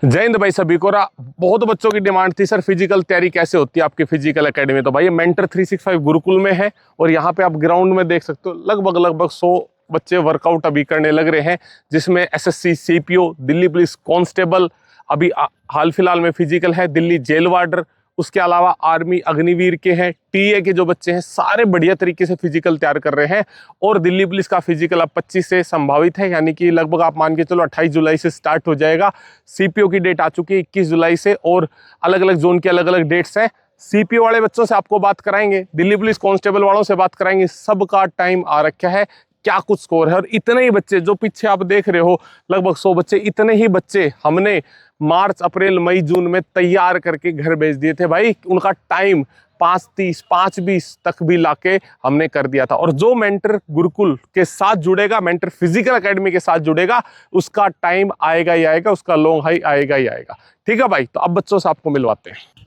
जय हिंद भाई सभी को। बहुत बच्चों की डिमांड थी सर फिजिकल तैयारी कैसे होती है आपकी फिजिकल एकेडमी। तो भाई ये मेंटर 365 गुरुकुल में है और यहाँ पे आप ग्राउंड में देख सकते हो लगभग 100 बच्चे वर्कआउट अभी करने लग रहे हैं, जिसमें SSC, CPO, Delhi police constable, अभी हाल फिलहाल में फिजिकल है, दिल्ली जेल वार्डर, उसके अलावा आर्मी अग्निवीर के हैं, टीए के जो बच्चे हैं सारे बढ़िया तरीके से फिजिकल तैयार कर रहे हैं। और दिल्ली पुलिस का फिजिकल अब 25 से संभावित है, यानी कि लगभग आप मान के चलो 28 जुलाई से स्टार्ट हो जाएगा। सीपीओ की डेट आ चुकी है 21 जुलाई से और अलग अलग जोन की अलग अलग डेट्स हैं। सीपीओ वाले बच्चों से आपको बात कराएंगे, दिल्ली पुलिस कांस्टेबल वालों से बात कराएंगे, सबका टाइम आ रखा है, क्या कुछ स्कोर है। और इतने ही बच्चे जो पीछे आप देख रहे हो लगभग 100 बच्चे, इतने ही बच्चे हमने मार्च, अप्रैल, मई, जून में तैयार करके घर भेज दिए थे भाई। उनका टाइम 5:30, 5:20 तक भी लाके हमने कर दिया था। और जो मेंटर गुरुकुल के साथ जुड़ेगा, मेंटर फिजिकल एकेडमी के साथ जुड़ेगा, उसका टाइम आएगा ही आएगा, उसका लॉन्ग हाई आएगा ही आएगा। ठीक है भाई, तो अब बच्चों से आपको मिलवाते हैं।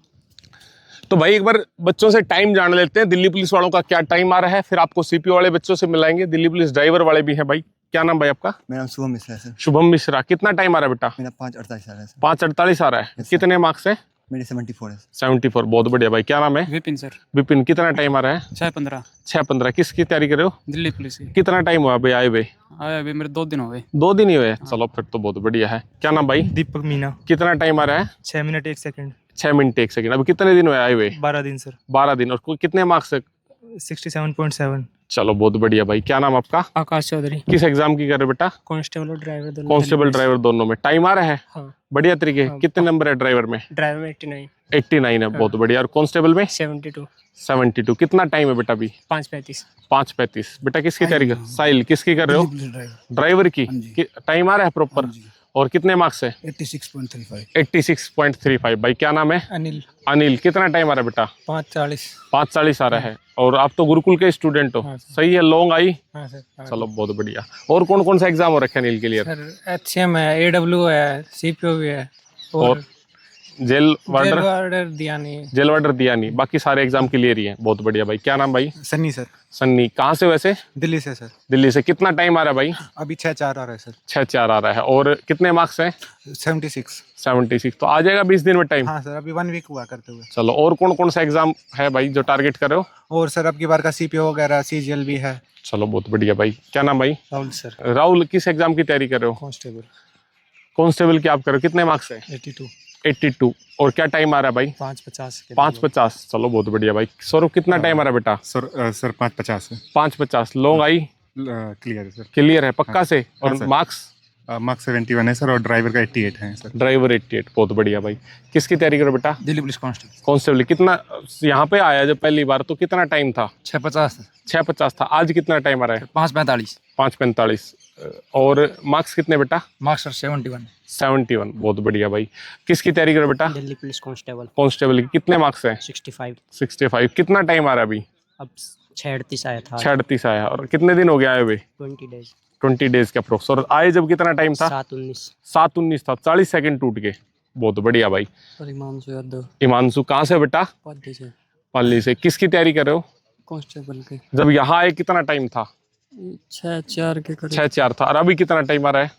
तो भाई एक बार बच्चों से टाइम जान लेते हैं, दिल्ली पुलिस वालों का क्या टाइम आ रहा है, फिर आपको सीपीओ वाले बच्चों से मिलाएंगे, दिल्ली पुलिस ड्राइवर वाले भी हैं भाई। क्या नाम भाई आपका? मेरा नाम शुभम मिश्रा है सर। शुभम मिश्रा। कितना टाइम आ रहा है बेटा? मेरा 5:48 आ रहा है सर। 5:48 आ रहा है। कितने मार्क्स है? मेरे 74 है। 74, बहुत बढ़िया भाई। क्या नाम है? विपिन सर। विपिन, कितना टाइम आ रहा है? 6:15। 6:15। किसकी तैयारी कर रहे हो? दिल्ली पुलिस की। कितना टाइम हुआ भाई आए हुए? आया अभी मेरे 2 दिन हो गए। 2 दिन ही हुए? चलो फिर तो बहुत बढ़िया है। क्या नाम भाई? दीपक मीना। कितना टाइम आ रहा है? 6 मिनट 1 सेकंड। 6 minute 1 second. अभी कितने दिन हुए आए हुए? 12 दिन सर। 12 दिन। और कितने मार्क्स है? 67.7। चलो बहुत बढ़िया भाई। क्या नाम आपका? आकाश चौधरी। किस एग्जाम की कर रहे हो बेटा? कांस्टेबल और ड्राइवर दोनों। कांस्टेबल ड्राइवर दोनों में टाइम आ रहा है? हाँ। बढ़िया तरीके। हाँ। कितने नंबर है ड्राइवर में? ड्राइवर में 89। 89 है, बहुत बढ़िया। और कांस्टेबल में? 72। 72। कितना टाइम है बेटा अभी? 5:35। 5:35। बेटा किसकी तैयारी कर? साहिल, किसकी कर रहे हो? ड्राइवर की। टाइम आ रहा है प्रॉपर? और कितने मार्क्स है? 86.35। 86.35। भाई क्या नाम है? अनिल। अनिल, कितना टाइम आ रहा है बेटा? 5:40। 5:40 आ रहा है। और आप तो गुरुकुल के स्टूडेंट हो? हाँ सर। सही है, लॉन्ग आई। हाँ सर। चलो बहुत बढ़िया। और कौन कौन सा एग्जाम हो रखे है अनिल के लिए? सर एचसीएम है, एडब्ल्यू है, सीपीओ भी है और जेल वार्डर? वार्डर दिया नहीं है। जेल वार्डर दिया नहीं, बाकी सारे एग्जाम क्लियर ही हैं। बहुत बढ़िया भाई। क्या नाम भाई? सन्नी सर। सन्नी, कहाँ से वैसे? दिल्ली से सर। दिल्ली से। कितना टाइम आ रहा है भाई? अभी 6:04 आ रहा है सर। 6:04 आ रहा है। और कितने मार्क्स हैं? 76। 76। तो आ जाएगा 20 दिन में टाइम। हाँ सर, अभी 1 वीक हुआ करते हुए। चलो, और कौन कौन सा एग्जाम है भाई जो टारगेट कर रहे हो? और सर अब की बार का सीपीओ वगैरह सीजीएल भी है। चलो बहुत बढ़िया भाई। क्या नाम भाई? राहुल सर। राहुल, किस एग्जाम की तैयारी कर रहे हो? कांस्टेबल। कांस्टेबल की आप कर रहे हो? कितने मार्क्स है? 82। 82। और क्या टाइम आ रहा है भाई? 5:50 के। 5:50। चलो बहुत बढ़िया भाई। सौरभ, कितना टाइम आ रहा है बेटा? सर 5:50 है। 5:50। लॉन्ग आई क्लियर है सर। क्लियर है पक्का से? और हाँ सर। मार्क्स? मार्क्स 71 है सर और ड्राइवर का 88 है सर। ड्राइवर 88। बहुत बढ़िया भाई। किसकी तैयारी करो बेटा? Delhi police constable. कांस्टेबल। कितना यहाँ पे आया जब पहली बार तो कितना टाइम था? 6:50। 6:50 था। आज कितना टाइम आ रहा है? 5:45। 5:45। और मार्क्स कितने बेटा? Marks sir 71। 71। बहुत बढ़िया भाई। किसकी तैयारी करो बेटा? Delhi police constable. कांस्टेबल की। कितने मार्क्स हैं? 65। 65। कितना टाइम आ रहा है अभी? अब 36 आया था। 36 आया। और कितने दिन हो गया आए हुए? 20 डेज। 20 डेज का अप्रोक्स। और आए जब कितना टाइम था? 7:19। 7:19 था। 40 सेकंड टूट गए। बहुत बढ़िया भाई। और हिमांशु यादव। हिमांशु, कहाँ से बेटा? पादी से। पाली से। किसकी तैयारी कर रहे हो? कांस्टेबल के। जब यहाँ आए कितना टाइम था? 6:04 के करीब। 6:04 था। और अभी कितना टाइम आ रहा है?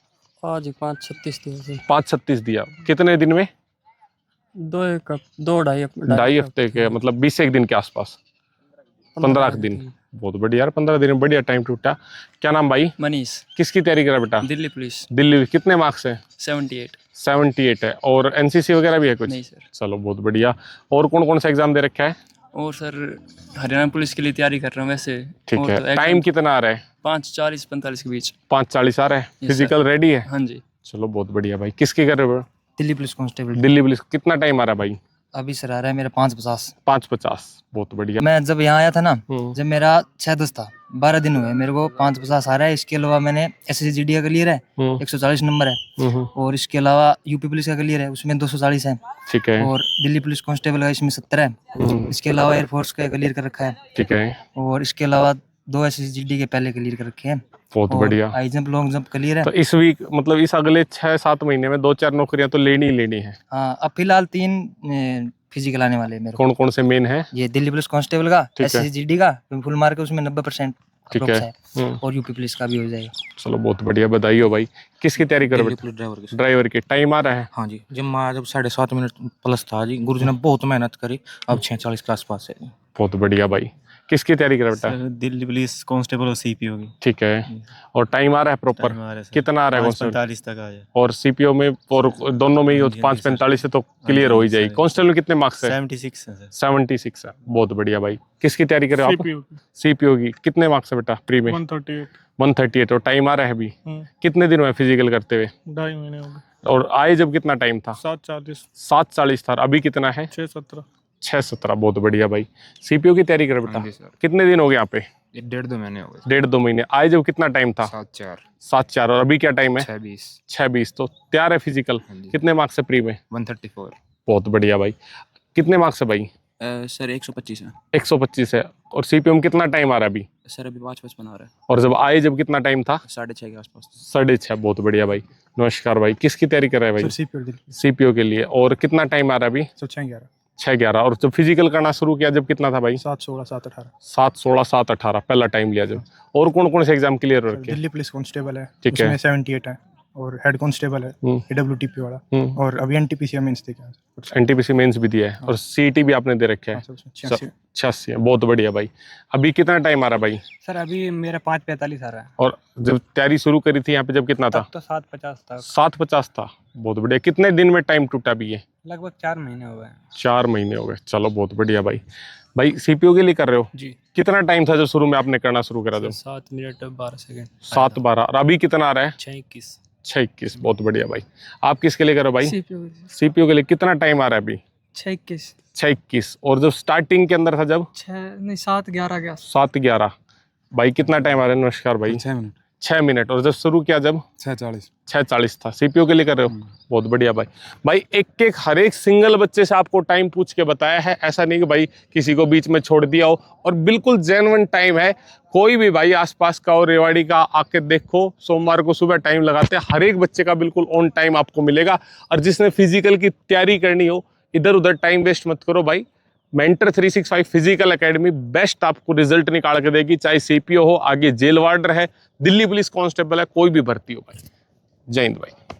आज 5:36 दिया। 5:36 दिया। कितने दिन में? 2 ढाई हफ्ते के, मतलब 20 दिन के आसपास। 15 दिन। बहुत बढ़िया यार, 15 दिन में बढ़िया टाइम टूटा। क्या नाम भाई? मनीष। किसकी तैयारी करा बेटा? दिल्ली पुलिस। दिल्ली। कितने मार्क्स हैं? 78। 78 है। और एनसीसी वगैरह भी है कुछ? नहीं सर। चलो बहुत बढ़िया। और कौन कौन सा एग्जाम दे रखा है? और सर हरियाणा पुलिस के लिए तैयारी कर रहा हूँ वैसे। ठीक और है। तो टाइम कितना आ रहा है? 5:40-45 के बीच। 5:40 आ रहा है। Yes, फिजिकल रेडी है? हाँ जी। चलो बहुत बढ़िया भाई। किसकी कर रहे हो? Delhi police constable. Delhi police. कितना टाइम आ रहा है भाई? अभी सर आ रहा है मेरा 5:50। 5:50। बहुत बढ़िया। मैं जब यहाँ आया था ना, हम्म। जब मेरा 6:10 था, 12 दिन हुए मेरे को 5:50 आ रहा है। इसके अलावा मैंने SSGD का क्लियर है, 140 नंबर है। और इसके अलावा यूपी पुलिस का क्लियर है, उसमें 240 है। ठीक है। और दिल्ली पुलिस कांस्टेबल का इसमें 70 है। इसके अलावा एयरफोर्स का क्लियर कर रखा है। ठीक है। और इसके अलावा 2 SSGD के पहले क्लियर कर रखे हैं। बहुत बढ़िया। High jump, long jump clear है। तो इस वीक, मतलब इस अगले 6-7 महीने में 2-4 नौकरियां तो लेनी ही लेनी है। हाँ, अब फिलहाल 3 फिजिकल आने वाले हैं मेरे को। कौन कौन से मेन है? ये दिल्ली पुलिस कांस्टेबल का, ठीक है। SSGD का फुल मार्क है, उसमें 90%। ठीक approx है। और यूपी पुलिस का भी हो जाएगा। चलो बहुत बढ़िया, बधाई हो भाई। किसकी तैयारी कर रहे हो? ड्राइवर की। टाइम आ रहा है? हाँ जी, जब मैं जब 7.5 मिनट प्लस था जी, गुरुजी ने बहुत मेहनत करी, अब 6:40 के आसपास है। बहुत बढ़िया भाई। किसकी तैयारी कर रहे हो बेटा? दिल्ली पुलिस कांस्टेबल और सीपीओ की। ठीक है। और टाइम आ रहा है प्रॉपर? कितना आ रहा है? 5:45 तक आ जाए। और सीपीओ में और दोनों में ही 5:45 से तो क्लियर हो ही जाएगी। कांस्टेबल में कितने मार्क्स है? 76 है सर। 76 है। बहुत बढ़िया भाई। किसकी तैयारी कर रहे हो आप? सीपीओ की। कितने मार्क्स है बेटा प्री में? 138। और टाइम आ रहा है अभी? कितने दिन हुए फिजिकल करते हुए? 2.5 महीने हो गए। और आए जब कितना टाइम था? 7:40। 7:40 था। अभी कितना है? 6:17। 6:17। बहुत बढ़िया भाई। सीपीओ की तैयारी कर बेटा? कितने दिन हो गए यहाँ पे? 1.5-2 महीने हो गए। 1.5-2 महीने। आए जब कितना टाइम था? 7-4। 7:04। और अभी क्या टाइम है? 6:20। 6:20। तो तैयार है फिजिकल? कितने मार्क्स है प्री में? 134। बहुत बढ़िया भाई। कितने मार्क्स है भाई? सर 125 है 125 है। और सीपीओ में कितना टाइम आ रहा है अभी? सर, अभी 5:55 आ रहा है, और जब आए जब कितना टाइम था? 6:30 के आसपास। 6:30। बहुत बढ़िया भाई। नमस्कार भाई। किसकी तैयारी कर रहे हैं भाई? सीपीओ के लिए। और कितना टाइम आ रहा है अभी? 6:11। और जब फिजिकल करना शुरू किया जब कितना था भाई? 7:16, 7:18। 7:16, 7:18 पहला टाइम लिया जब। और कौन कौन से एग्जाम क्लियर हो रखे? दिल्ली पुलिस कांस्टेबल है, ठीक है। उसमें 78 है, और हेड कांस्टेबल है AWTP वाला, और अभी NTPC मेंस दे के एनटीपीसी मेंस भी दिया है। और सीईटी भी आपने दे रखा है। 86 है। बहुत बढ़िया भाई। अभी कितना टाइम आ रहा है भाई? सर अभी मेरा 5:45 आ रहा है। और जब तैयारी शुरू करी थी यहाँ पे जब कितना था? तो 7:50 था। 7:50 था। बहुत बढ़िया। कितने दिन में टाइम टूटा भी है? लगभग 4 महीने हो गए। 4 महीने हो गए। चलो बहुत बढ़िया भाई। भाई सीपीओ के लिए कर रहे हो? जी। कितना टाइम था जो शुरू में आपने करना शुरू करा? जब 7 मिनट 12 सेकंड। 7:12। और अभी कितना आ रहा है? 6:21। 6:21। बहुत बढ़िया भाई। आप किसके लिए करो भाई? सीपीओ के लिए। कितना टाइम आ रहा है अभी? 6:21। 6:21। और जब स्टार्टिंग के अंदर था जब? 7:11 गया। 7:11। भाई कितना टाइम आ रहा है? नमस्कार भाई। 6 मिनट। 6 मिनट। और जब शुरू किया जब? 6:40। 6:40 था। सीपीओ के लिए कर रहे हो? बहुत बढ़िया भाई। भाई एक एक हर एक सिंगल बच्चे से आपको टाइम पूछ के बताया है। ऐसा नहीं कि भाई किसी को बीच में छोड़ दिया हो। और बिल्कुल जेन्युइन टाइम है। कोई भी भाई आसपास का और रेवाड़ी का आके देखो, सोमवार को सुबह टाइम लगाते हैं। हर एक बच्चे का बिल्कुल ऑन टाइम आपको मिलेगा। और जिसने फिजिकल की तैयारी करनी हो, इधर उधर टाइम वेस्ट मत करो भाई। मेंटर 365 फिजिकल एकेडमी बेस्ट आपको रिजल्ट निकाल के देगी। चाहे सीपीओ हो, आगे जेल वार्डर है, दिल्ली पुलिस कांस्टेबल है, कोई भी भर्ती हो भाई। जय हिंद भाई।